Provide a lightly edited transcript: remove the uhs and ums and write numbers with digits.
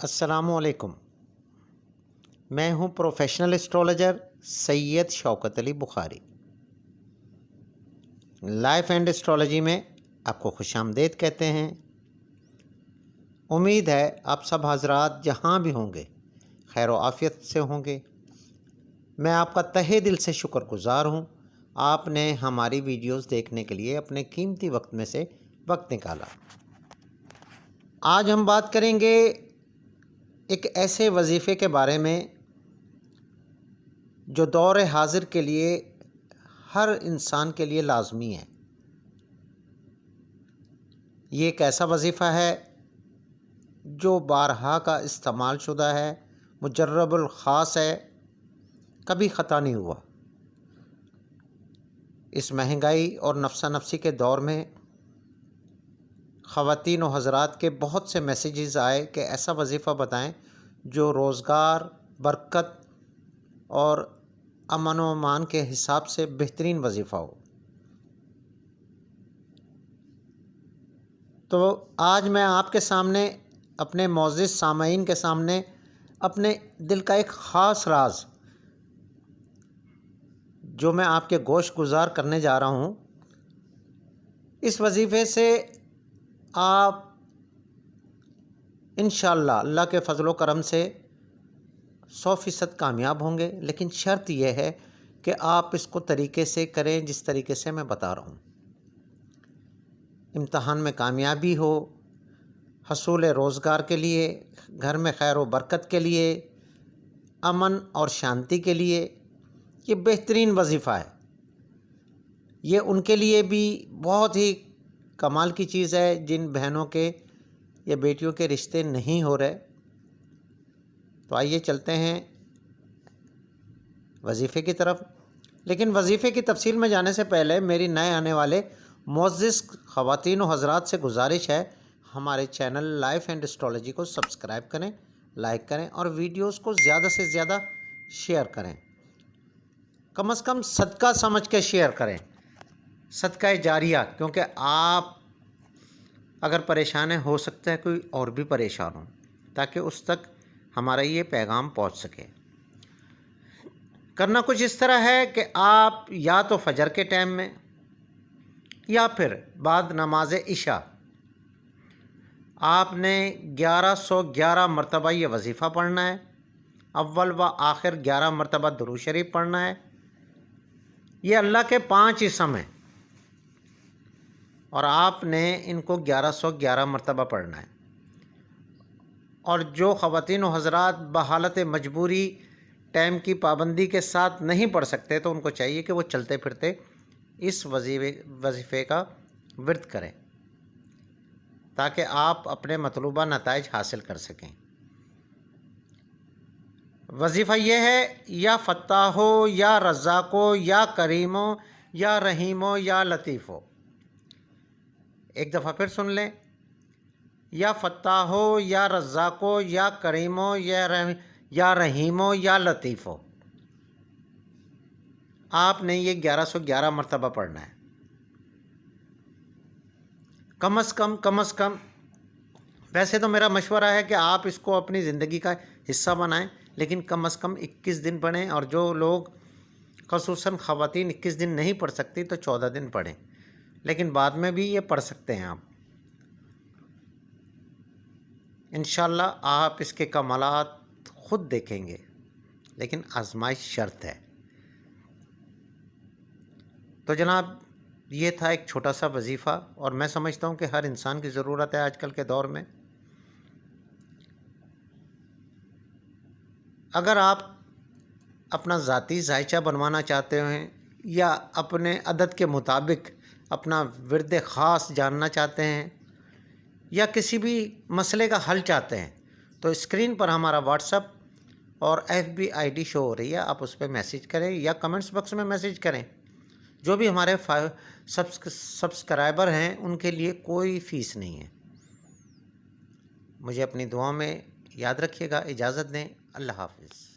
السلام علیکم۔ میں ہوں professional astrologer Syed Shaukat Ali Bukhari. Life and astrology میں آپ کو خوش آمدید کہتے ہیں۔ امید ہے آپ سب حضرات جہاں بھی ہوں گے خیر و عافیت سے ہوں گے۔ میں آپ کا تہہ دل سے شکر گزار ہوں، آپ نے ہماری ویڈیوز دیکھنے کے لیے اپنے قیمتی وقت میں سے وقت نکالا۔ آج ہم بات کریں گے ایک ایسے وظیفے کے بارے میں جو دور حاضر کے لیے ہر انسان کے لیے لازمی ہے۔ یہ ایک ایسا وظیفہ ہے جو بارہا کا استعمال شدہ ہے، مجرب الخاص ہے، کبھی خطا نہیں ہوا۔ اس مہنگائی اور نفسا نفسی کے دور میں خواتین و حضرات کے بہت سے میسیجز آئے کہ ایسا وظیفہ بتائیں جو روزگار، برکت اور امن و امان کے حساب سے بہترین وظیفہ ہو۔ تو آج میں آپ کے سامنے، اپنے معزز سامعین کے سامنے، اپنے دل کا ایک خاص راز جو میں آپ کے گوش گزار کرنے جا رہا ہوں، اس وظیفے سے آپ انشاءاللہ اللہ کے فضل و کرم سے 100% کامیاب ہوں گے، لیکن شرط یہ ہے کہ آپ اس کو طریقے سے کریں جس طریقے سے میں بتا رہا ہوں۔ امتحان میں کامیابی ہو، حصول روزگار کے لیے، گھر میں خیر و برکت کے لیے، امن اور شانتی کے لیے یہ بہترین وظیفہ ہے۔ یہ ان کے لیے بھی بہت ہی کمال کی چیز ہے جن بہنوں کے یا بیٹیوں کے رشتے نہیں ہو رہے۔ تو آئیے چلتے ہیں وظیفے کی طرف۔ لیکن وظیفے کی تفصیل میں جانے سے پہلے میری نئے آنے والے معزز خواتین و حضرات سے گزارش ہے، ہمارے چینل لائف اینڈ اسٹرولوجی کو سبسکرائب کریں، لائک کریں اور ویڈیوز کو زیادہ سے زیادہ شیئر کریں۔ کم از کم صدقہ سمجھ کے شیئر کریں، صدقہ جاریہ، کیونکہ آپ اگر پریشان ہیں ہو سکتا ہے کوئی اور بھی پریشان ہو، تاکہ اس تک ہمارا یہ پیغام پہنچ سکے۔ کرنا کچھ اس طرح ہے کہ آپ یا تو فجر کے ٹائم میں یا پھر بعد نماز عشاء آپ نے 1111 مرتبہ یہ وظیفہ پڑھنا ہے۔ اول و آخر 11 مرتبہ درود شریف پڑھنا ہے۔ یہ اللہ کے 5 اسم ہیں اور آپ نے ان کو 1111 مرتبہ پڑھنا ہے۔ اور جو خواتین و حضرات بحالت مجبوری ٹائم کی پابندی کے ساتھ نہیں پڑھ سکتے تو ان کو چاہیے کہ وہ چلتے پھرتے اس وظیفے کا ورد کریں تاکہ آپ اپنے مطلوبہ نتائج حاصل کر سکیں۔ وظیفہ یہ ہے، یا فتاح ہو، یا رزاق ہو، یا کریم ہو، یا رحیم ہو، یا لطیف ہو۔ ایک دفعہ پھر سن لیں، یا فتاح ہو، یا رزاق ہو، یا کریم ہو، یا رحیم ہو، یا لطیف ہو۔ آپ نے یہ 1111 مرتبہ پڑھنا ہے۔ کم از کم ویسے تو میرا مشورہ ہے کہ آپ اس کو اپنی زندگی کا حصہ بنائیں، لیکن کم از کم 21 دن پڑھیں، اور جو لوگ خصوصاً خواتین 21 دن نہیں پڑھ سکتی تو 14 دن پڑھیں، لیکن بعد میں بھی یہ پڑھ سکتے ہیں آپ۔ انشاءاللہ آپ اس کے کمالات خود دیکھیں گے، لیکن آزمائش شرط ہے۔ تو جناب، یہ تھا ایک چھوٹا سا وظیفہ، اور میں سمجھتا ہوں کہ ہر انسان کی ضرورت ہے آج کل کے دور میں۔ اگر آپ اپنا ذاتی ذائچہ بنوانا چاہتے ہیں یا اپنے عدد کے مطابق اپنا ورد خاص جاننا چاہتے ہیں یا کسی بھی مسئلے کا حل چاہتے ہیں تو اسکرین پر ہمارا واٹس ایپ اور FB ID شو ہو رہی ہے، آپ اس پہ میسیج کریں یا کمنٹس باکس میں میسیج کریں۔ جو بھی ہمارے سبسکرائبر ہیں ان کے لیے کوئی فیس نہیں ہے۔ مجھے اپنی دعاؤں میں یاد رکھیے گا۔ اجازت دیں، اللہ حافظ۔